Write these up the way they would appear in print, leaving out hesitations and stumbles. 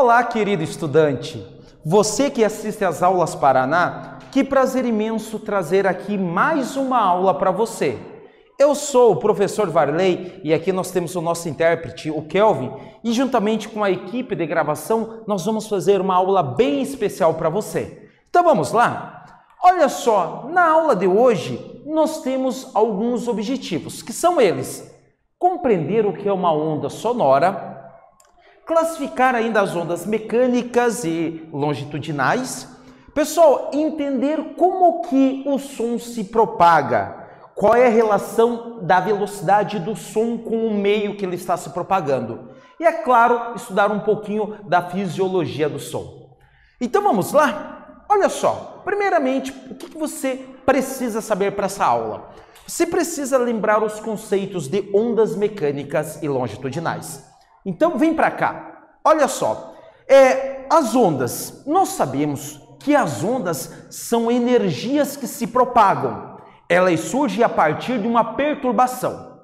Olá, querido estudante! Você que assiste às aulas Paraná, que prazer imenso trazer aqui mais uma aula para você. Eu sou o professor Varley e aqui nós temos o nosso intérprete, o Kelvin, e juntamente com a equipe de gravação nós vamos fazer uma aula bem especial para você. Então vamos lá? Olha só, na aula de hoje nós temos alguns objetivos, que são eles: compreender o que é uma onda sonora, classificar ainda as ondas mecânicas e longitudinais. Pessoal, entender como que o som se propaga, qual é a relação da velocidade do som com o meio que ele está se propagando. E, é claro, estudar um pouquinho da fisiologia do som. Então vamos lá? Olha só, primeiramente, o que você precisa saber para essa aula? Você precisa lembrar os conceitos de ondas mecânicas e longitudinais. Então vem para cá, olha só, as ondas, nós sabemos que as ondas são energias que se propagam, elas surgem a partir de uma perturbação.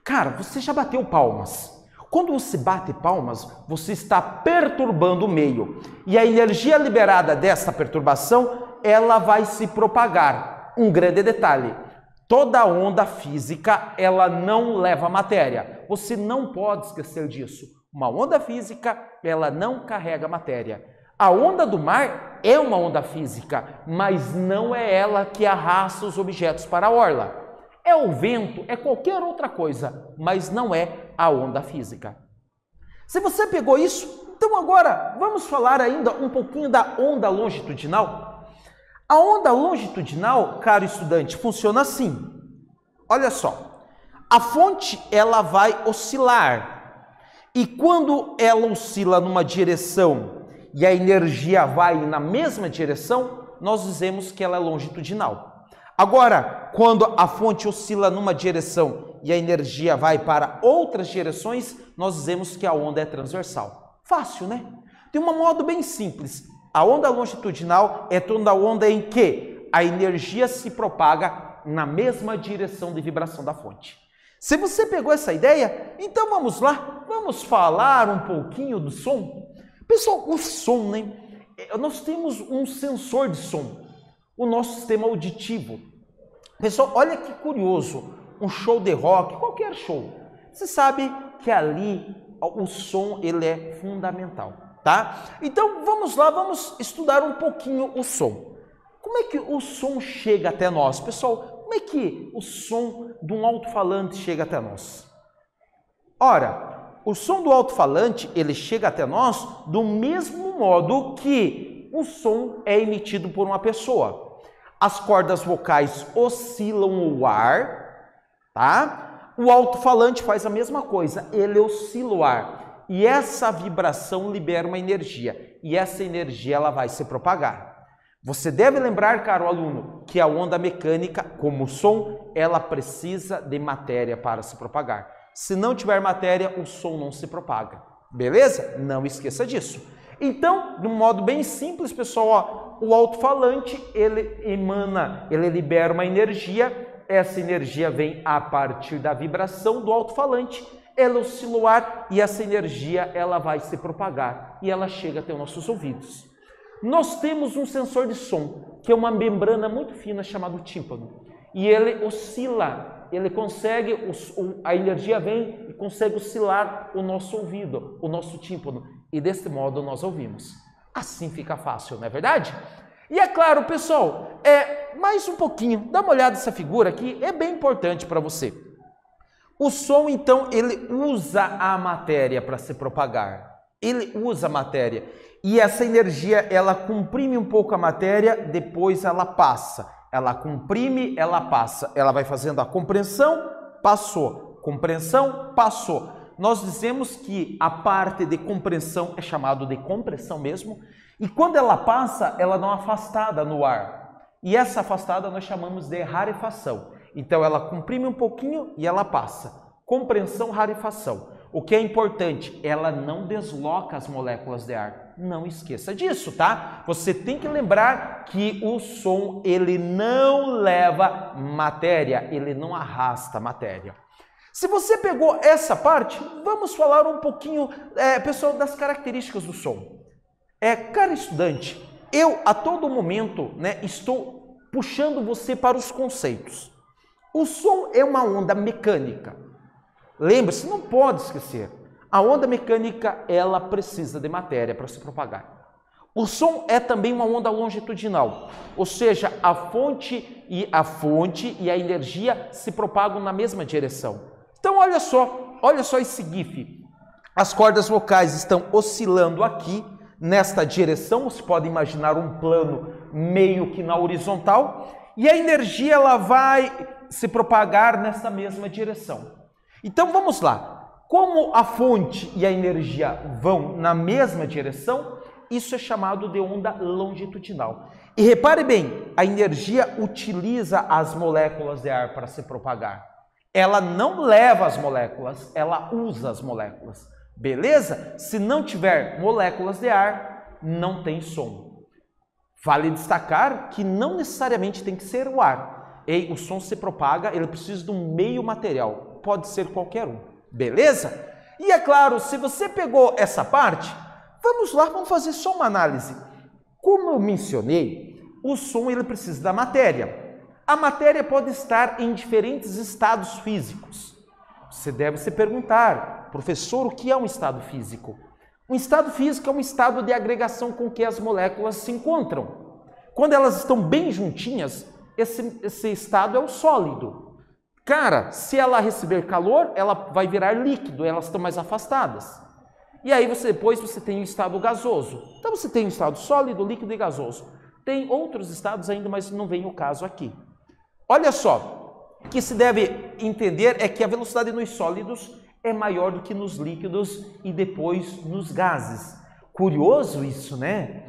Cara, você já bateu palmas, quando você bate palmas, você está perturbando o meio, e a energia liberada dessa perturbação, ela vai se propagar. Um grande detalhe: toda onda física, ela não leva matéria. Você não pode esquecer disso. Uma onda física, ela não carrega matéria. A onda do mar é uma onda física, mas não é ela que arrasta os objetos para a orla. É o vento, é qualquer outra coisa, mas não é a onda física. Se você pegou isso, então agora vamos falar ainda um pouquinho da onda longitudinal. A onda longitudinal, caro estudante, funciona assim. Olha só, a fonte ela vai oscilar, e quando ela oscila numa direção e a energia vai na mesma direção, nós dizemos que ela é longitudinal. Agora, quando a fonte oscila numa direção e a energia vai para outras direções, nós dizemos que a onda é transversal. Fácil, né? De um modo bem simples. A onda longitudinal é toda a onda em que a energia se propaga na mesma direção de vibração da fonte. Se você pegou essa ideia, então vamos lá, vamos falar um pouquinho do som. Pessoal, o som, né? Nós temos um sensor de som, o nosso sistema auditivo. Pessoal, olha que curioso, um show de rock, qualquer show, você sabe que ali o som ele é fundamental, tá? Então vamos lá, vamos estudar um pouquinho o som. Como é que o som chega até nós? Pessoal, como é que o som de um alto-falante chega até nós? Ora, o som do alto-falante, ele chega até nós do mesmo modo que o som é emitido por uma pessoa. As cordas vocais oscilam o ar, tá? O alto-falante faz a mesma coisa, ele oscila o ar. E essa vibração libera uma energia, e essa energia ela vai se propagar. Você deve lembrar, caro aluno, que a onda mecânica, como o som, ela precisa de matéria para se propagar. Se não tiver matéria, o som não se propaga. Beleza? Não esqueça disso. Então, de um modo bem simples, pessoal, ó, o alto-falante, ele libera uma energia, essa energia vem a partir da vibração do alto-falante, ela oscila o ar e essa energia ela vai se propagar e ela chega até os nossos ouvidos. Nós temos um sensor de som, que é uma membrana muito fina chamada tímpano. E ele oscila, ele consegue, a energia vem e consegue oscilar o nosso ouvido, o nosso tímpano. E desse modo nós ouvimos. Assim fica fácil, não é verdade? E é claro, pessoal, mais um pouquinho, dá uma olhada nessa figura aqui, é bem importante para você. O som, então, ele usa a matéria para se propagar. Ele usa a matéria. E essa energia, ela comprime um pouco a matéria, depois ela passa. Ela comprime, ela passa. Ela vai fazendo a compreensão, passou. Compreensão, passou. Nós dizemos que a parte de compreensão é chamada de compressão mesmo. E quando ela passa, ela dá uma afastada no ar. E essa afastada nós chamamos de rarefação. Então ela comprime um pouquinho e ela passa. Compreensão, rarefação. O que é importante, ela não desloca as moléculas de ar. Não esqueça disso, tá? Você tem que lembrar que o som, ele não leva matéria, ele não arrasta matéria. Se você pegou essa parte, vamos falar um pouquinho, pessoal, das características do som. Cara estudante, eu a todo momento, né, estou puxando você para os conceitos. O som é uma onda mecânica. Lembre-se, não pode esquecer. A onda mecânica, ela precisa de matéria para se propagar. O som é também uma onda longitudinal, ou seja, a fonte e a energia se propagam na mesma direção. Então, olha só esse GIF. As cordas vocais estão oscilando aqui, nesta direção, você pode imaginar um plano meio que na horizontal, e a energia ela vai se propagar nessa mesma direção. Então, vamos lá. Como a fonte e a energia vão na mesma direção, isso é chamado de onda longitudinal. E repare bem, a energia utiliza as moléculas de ar para se propagar. Ela não leva as moléculas, ela usa as moléculas. Beleza? Se não tiver moléculas de ar, não tem som. Vale destacar que não necessariamente tem que ser o ar. O som se propaga, ele precisa de um meio material. Pode ser qualquer um. Beleza? E é claro, se você pegou essa parte, vamos lá, vamos fazer só uma análise. Como eu mencionei, o som ele precisa da matéria. A matéria pode estar em diferentes estados físicos. Você deve se perguntar, professor, o que é um estado físico? Um estado físico é um estado de agregação com que as moléculas se encontram. Quando elas estão bem juntinhas, esse estado é o sólido. Cara, se ela receber calor, ela vai virar líquido, elas estão mais afastadas. E aí depois você tem o estado gasoso. Então você tem o estado sólido, líquido e gasoso. Tem outros estados ainda, mas não vem o caso aqui. Olha só, o que se deve entender é que a velocidade nos sólidos é maior do que nos líquidos e depois nos gases. Curioso isso, né?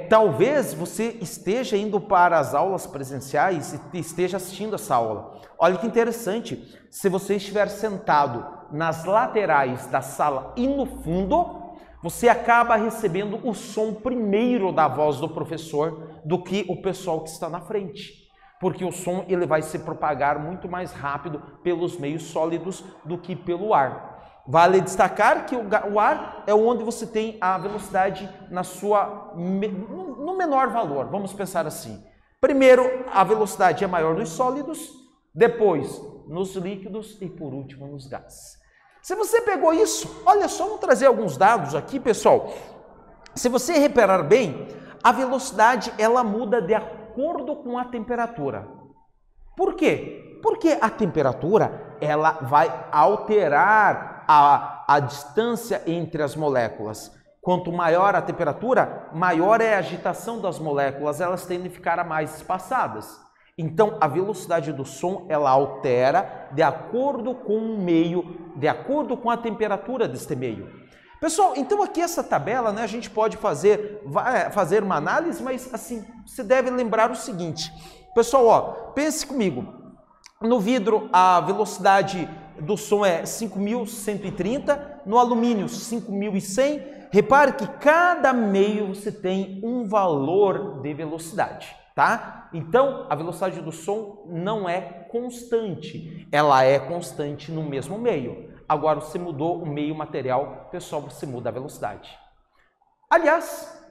Talvez você esteja indo para as aulas presenciais e esteja assistindo essa aula. Olha que interessante, se você estiver sentado nas laterais da sala e no fundo, você acaba recebendo o som primeiro da voz do professor do que o pessoal que está na frente. Porque o som ele vai se propagar muito mais rápido pelos meios sólidos do que pelo ar. Vale destacar que o ar é onde você tem a velocidade no menor valor, vamos pensar assim. Primeiro, a velocidade é maior nos sólidos, depois nos líquidos e por último nos gases. Se você pegou isso, olha só, vamos trazer alguns dados aqui, pessoal. Se você reparar bem, a velocidade ela muda de acordo com a temperatura. Por quê? Porque a temperatura ela vai alterar a distância entre as moléculas. Quanto maior a temperatura, maior é a agitação das moléculas, elas tendem a ficar mais espaçadas. Então, a velocidade do som, ela altera de acordo com o meio, de acordo com a temperatura deste meio. Pessoal, então aqui essa tabela, né, a gente pode fazer uma análise, mas assim, você deve lembrar o seguinte. Pessoal, ó, pense comigo. No vidro, a velocidade do som é 5.130, no alumínio 5.100. Repare que cada meio você tem um valor de velocidade, tá? Então, a velocidade do som não é constante, ela é constante no mesmo meio. Agora, você mudou o meio material, pessoal, você muda a velocidade. Aliás,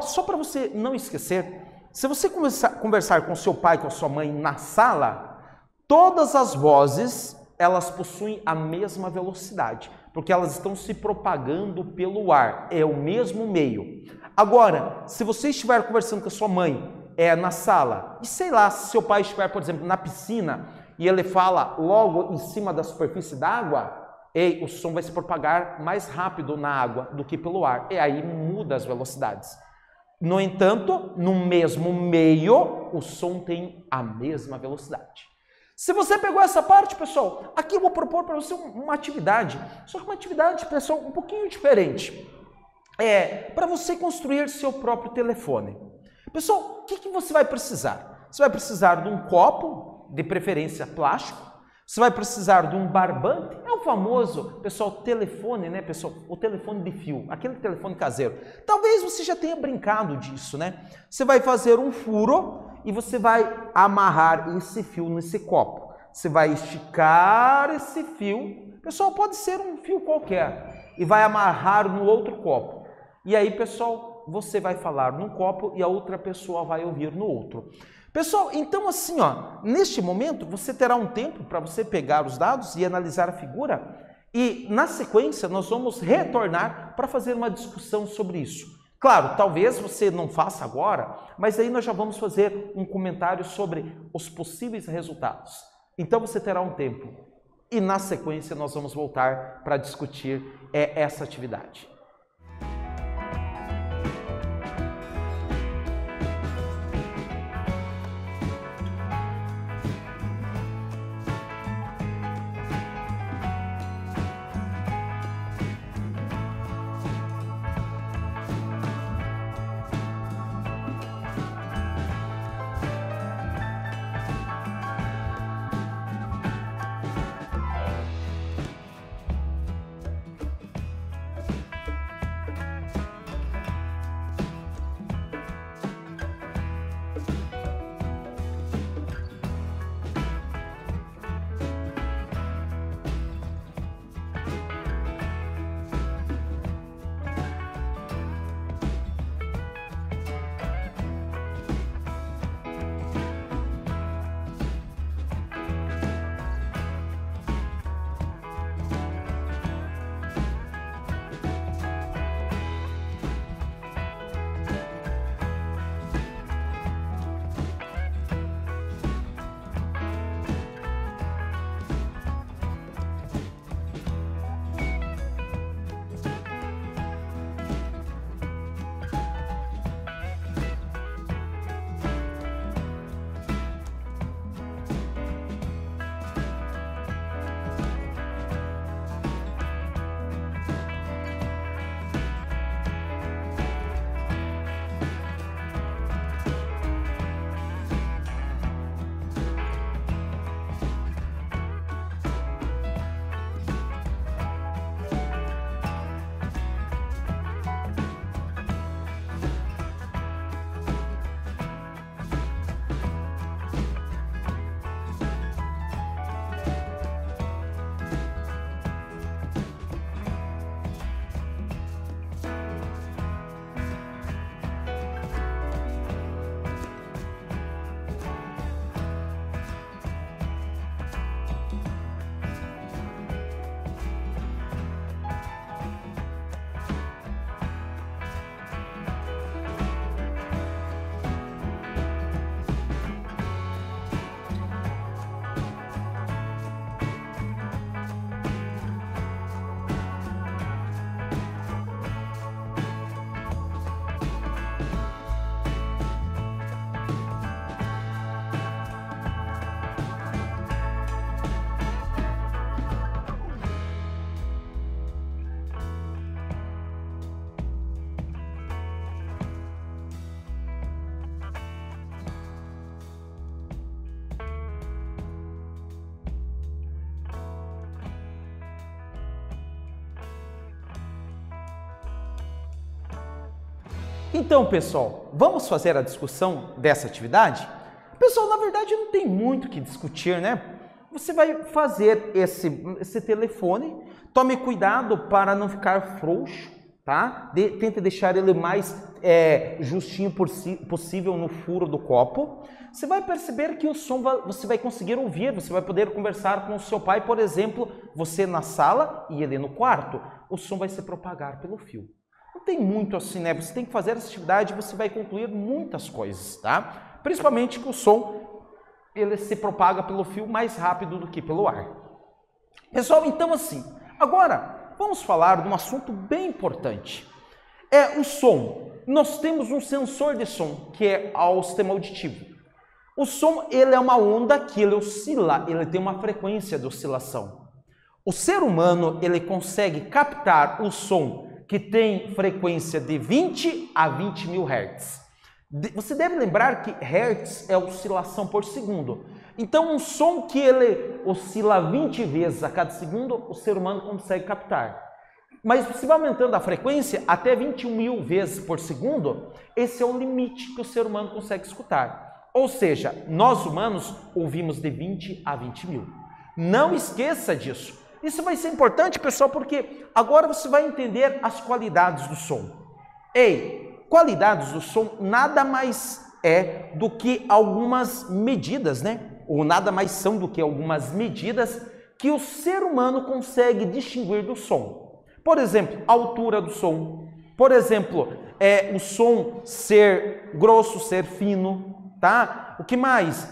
só para você não esquecer, se você conversar com seu pai, com a sua mãe na sala, todas as vozes elas possuem a mesma velocidade, porque elas estão se propagando pelo ar, é o mesmo meio. Agora, se você estiver conversando com a sua mãe na sala, e sei lá, se seu pai estiver, por exemplo, na piscina, e ele fala logo em cima da superfície da água, o som vai se propagar mais rápido na água do que pelo ar, e aí muda as velocidades. No entanto, no mesmo meio, o som tem a mesma velocidade. Se você pegou essa parte, pessoal, aqui eu vou propor para você uma atividade, só que uma atividade, pessoal, um pouquinho diferente. Para você construir seu próprio telefone. Pessoal, o que você vai precisar? Você vai precisar de um copo, de preferência plástico, você vai precisar de um barbante, é o famoso, pessoal, telefone, né, pessoal? O telefone de fio, aquele telefone caseiro. Talvez você já tenha brincado disso, né? Você vai fazer um furo e você vai amarrar esse fio nesse copo. Você vai esticar esse fio, pessoal, pode ser um fio qualquer, e vai amarrar no outro copo. E aí, pessoal, você vai falar num copo e a outra pessoa vai ouvir no outro. Pessoal, então assim, ó, neste momento você terá um tempo para você pegar os dados e analisar a figura e na sequência nós vamos retornar para fazer uma discussão sobre isso. Claro, talvez você não faça agora, mas aí nós já vamos fazer um comentário sobre os possíveis resultados. Então você terá um tempo e na sequência nós vamos voltar para discutir essa atividade. Então, pessoal, vamos fazer a discussão dessa atividade? Pessoal, na verdade não tem muito o que discutir, né? Você vai fazer esse telefone, tome cuidado para não ficar frouxo, tá? Tente deixar ele mais justinho possível no furo do copo. Você vai perceber que o som você vai conseguir ouvir, você vai poder conversar com o seu pai, por exemplo, você na sala e ele no quarto. O som vai se propagar pelo fio. Não tem muito assim, né? Você tem que fazer essa atividade e você vai concluir muitas coisas, tá? Principalmente que o som, ele se propaga pelo fio mais rápido do que pelo ar. Pessoal, então assim, agora vamos falar de um assunto bem importante. É o som. Nós temos um sensor de som, que é o sistema auditivo. O som, ele é uma onda que ele oscila, ele tem uma frequência de oscilação. O ser humano, ele consegue captar o som que tem frequência de 20 a 20 mil Hz. Você deve lembrar que Hertz é oscilação por segundo. Então, um som que ele oscila 20 vezes a cada segundo, o ser humano consegue captar. Mas se vai aumentando a frequência até 21 mil vezes por segundo, esse é o limite que o ser humano consegue escutar. Ou seja, nós humanos ouvimos de 20 a 20 mil. Não esqueça disso. Isso vai ser importante, pessoal, porque agora você vai entender as qualidades do som. Ei, qualidades do som nada mais é do que algumas medidas, né? Ou nada mais são do que algumas medidas que o ser humano consegue distinguir do som. Por exemplo, a altura do som. Por exemplo, o som ser grosso, ser fino, tá? O que mais?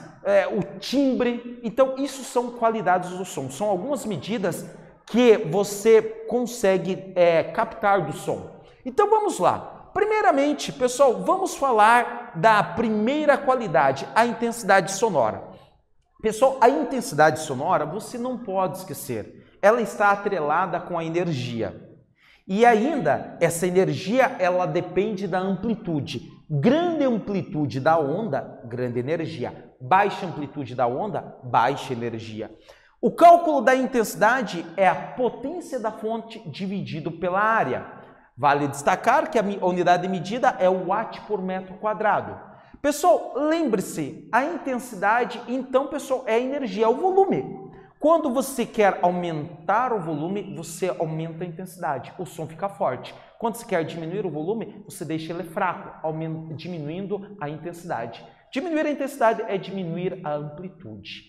O timbre. Então, isso são qualidades do som. São algumas medidas que você consegue captar do som. Então, vamos lá. Primeiramente, pessoal, vamos falar da primeira qualidade, a intensidade sonora. Pessoal, a intensidade sonora, você não pode esquecer. Ela está atrelada com a energia. E ainda, essa energia, ela depende da amplitude. Grande amplitude da onda, grande energia. Baixa amplitude da onda, baixa energia. O cálculo da intensidade é a potência da fonte dividido pela área. Vale destacar que a unidade de medida é o watt por metro quadrado. Pessoal, lembre-se, a intensidade, então, pessoal, é a energia, é o volume. Quando você quer aumentar o volume, você aumenta a intensidade, o som fica forte. Quando você quer diminuir o volume, você deixa ele fraco, diminuindo a intensidade. Diminuir a intensidade é diminuir a amplitude.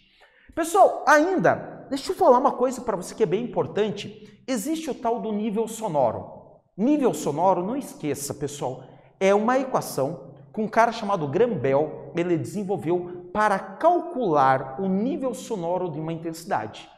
Pessoal, ainda, deixa eu falar uma coisa para você que é bem importante. Existe o tal do nível sonoro. Nível sonoro, não esqueça, pessoal, é uma equação que um cara chamado Graham Bell, ele desenvolveu para calcular o nível sonoro de uma intensidade.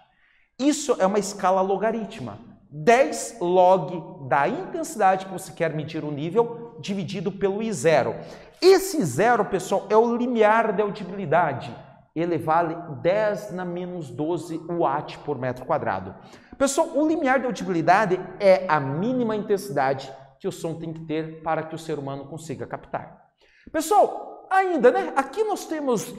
Isso é uma escala logarítmica. 10 log da intensidade que você quer medir o nível, dividido pelo I0. Esse zero, pessoal, é o limiar de audibilidade. Ele vale 10 na menos 12 watt por metro quadrado. Pessoal, o limiar de audibilidade é a mínima intensidade que o som tem que ter para que o ser humano consiga captar. Pessoal, ainda, né? Aqui nós temos,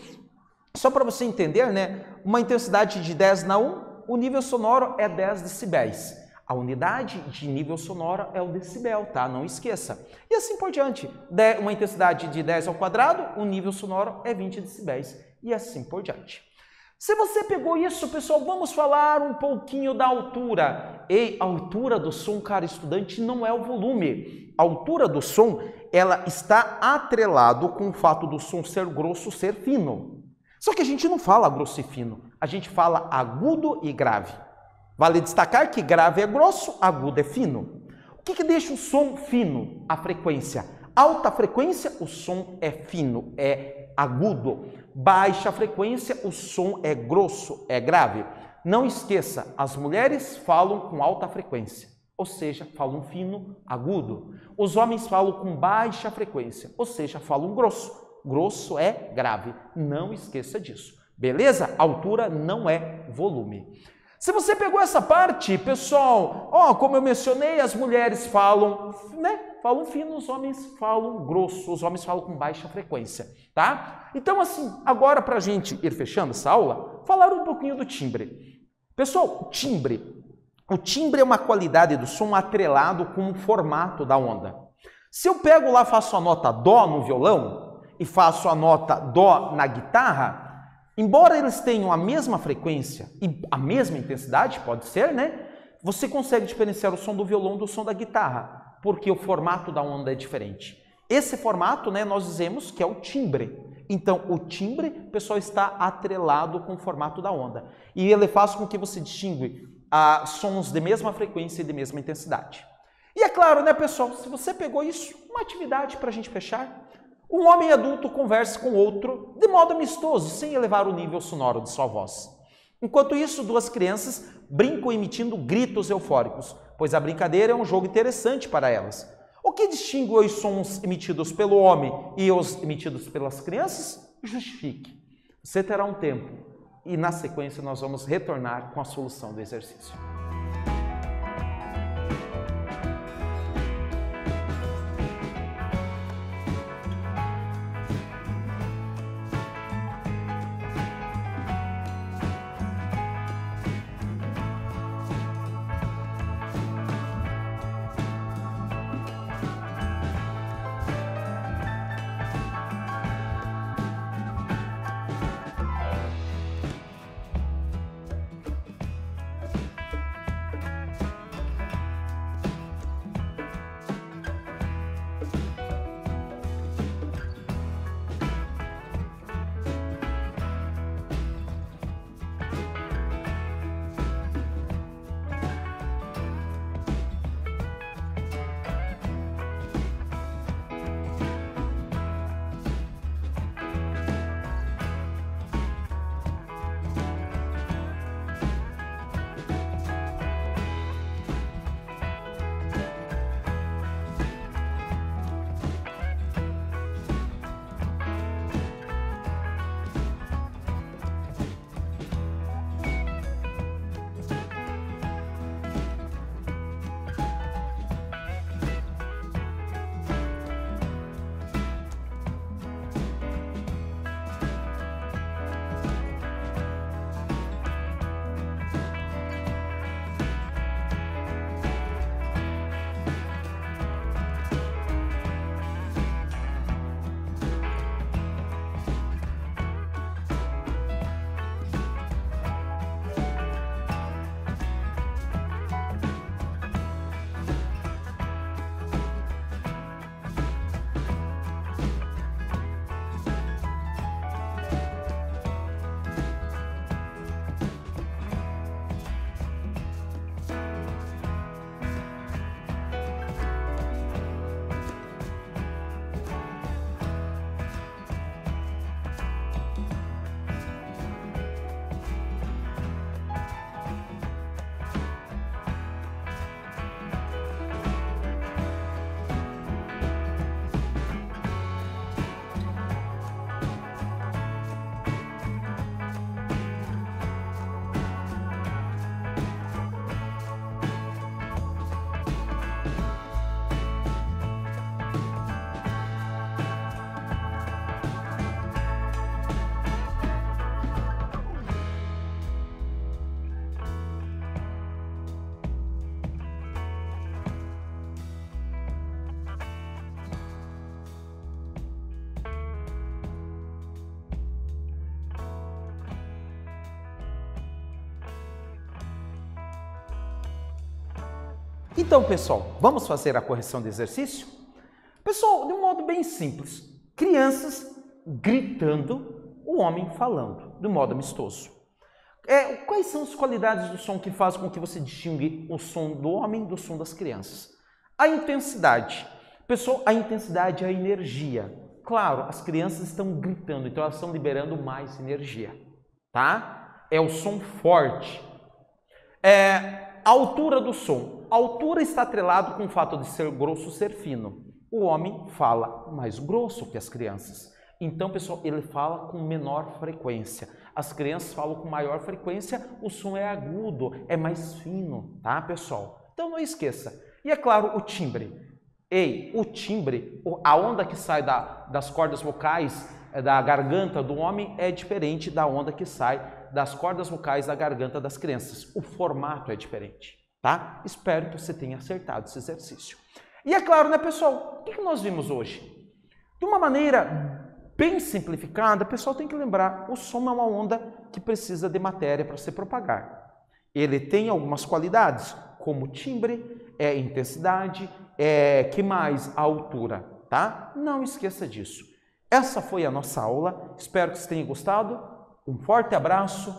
só para você entender, né? Uma intensidade de 10 na 1, o nível sonoro é 10 decibéis. A unidade de nível sonoro é o decibel, tá? Não esqueça. E assim por diante. Uma intensidade de 10 ao quadrado, o nível sonoro é 20 decibéis. E assim por diante. Se você pegou isso, pessoal, vamos falar um pouquinho da altura. E a altura do som, cara, estudante, não é o volume. A altura do som, ela está atrelado com o fato do som ser grosso, ser fino. Só que a gente não fala grosso e fino, a gente fala agudo e grave. Vale destacar que grave é grosso, agudo é fino. O que deixa o som fino? A frequência. Alta frequência, o som é fino, é agudo. Baixa frequência, o som é grosso, é grave. Não esqueça, as mulheres falam com alta frequência, ou seja, falam fino, agudo. Os homens falam com baixa frequência, ou seja, falam grosso. Grosso é grave. Não esqueça disso. Beleza? Altura não é volume. Se você pegou essa parte, pessoal, como eu mencionei, as mulheres falam, né? Falam fino, os homens falam grosso, os homens falam com baixa frequência, tá? Então, assim, agora para a gente ir fechando essa aula, falar um pouquinho do timbre. Pessoal, timbre. O timbre é uma qualidade do som atrelado com o formato da onda. Se eu pego lá, faço a nota dó no violão e faço a nota dó na guitarra, embora eles tenham a mesma frequência e a mesma intensidade, pode ser, né? Você consegue diferenciar o som do violão do som da guitarra, porque o formato da onda é diferente. Esse formato, né, nós dizemos que é o timbre. Então, o timbre, pessoal, está atrelado com o formato da onda. E ele faz com que você distingue sons de mesma frequência e de mesma intensidade. E é claro, né, pessoal, se você pegou isso, uma atividade para a gente fechar. Um homem adulto conversa com outro de modo amistoso, sem elevar o nível sonoro de sua voz. Enquanto isso, duas crianças brincam emitindo gritos eufóricos, pois a brincadeira é um jogo interessante para elas. O que distingue os sons emitidos pelo homem e os emitidos pelas crianças? Justifique. Você terá um tempo e, na sequência, nós vamos retornar com a solução do exercício. Então, pessoal, vamos fazer a correção de exercício? Pessoal, de um modo bem simples, crianças gritando, o homem falando, de um modo amistoso. Quais são as qualidades do som que fazem com que você distingue o som do homem do som das crianças? A intensidade. Pessoal, a intensidade é a energia. Claro, as crianças estão gritando, então elas estão liberando mais energia, tá? É o som forte. A altura do som. A altura está atrelado com o fato de ser grosso, ser fino. O homem fala mais grosso que as crianças. Então, pessoal, ele fala com menor frequência. As crianças falam com maior frequência, o som é agudo, é mais fino, tá, pessoal? Então, não esqueça. E, é claro, o timbre. O timbre, a onda que sai das cordas vocais da garganta do homem é diferente da onda que sai das cordas vocais da garganta das crianças. O formato é diferente, tá? Espero que você tenha acertado esse exercício. E é claro, né, pessoal? O que nós vimos hoje? De uma maneira bem simplificada, pessoal, tem que lembrar, o som é uma onda que precisa de matéria para se propagar. Ele tem algumas qualidades, como timbre, intensidade, que mais? A altura, tá? Não esqueça disso. Essa foi a nossa aula, espero que vocês tenham gostado. Um forte abraço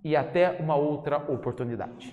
e até uma outra oportunidade.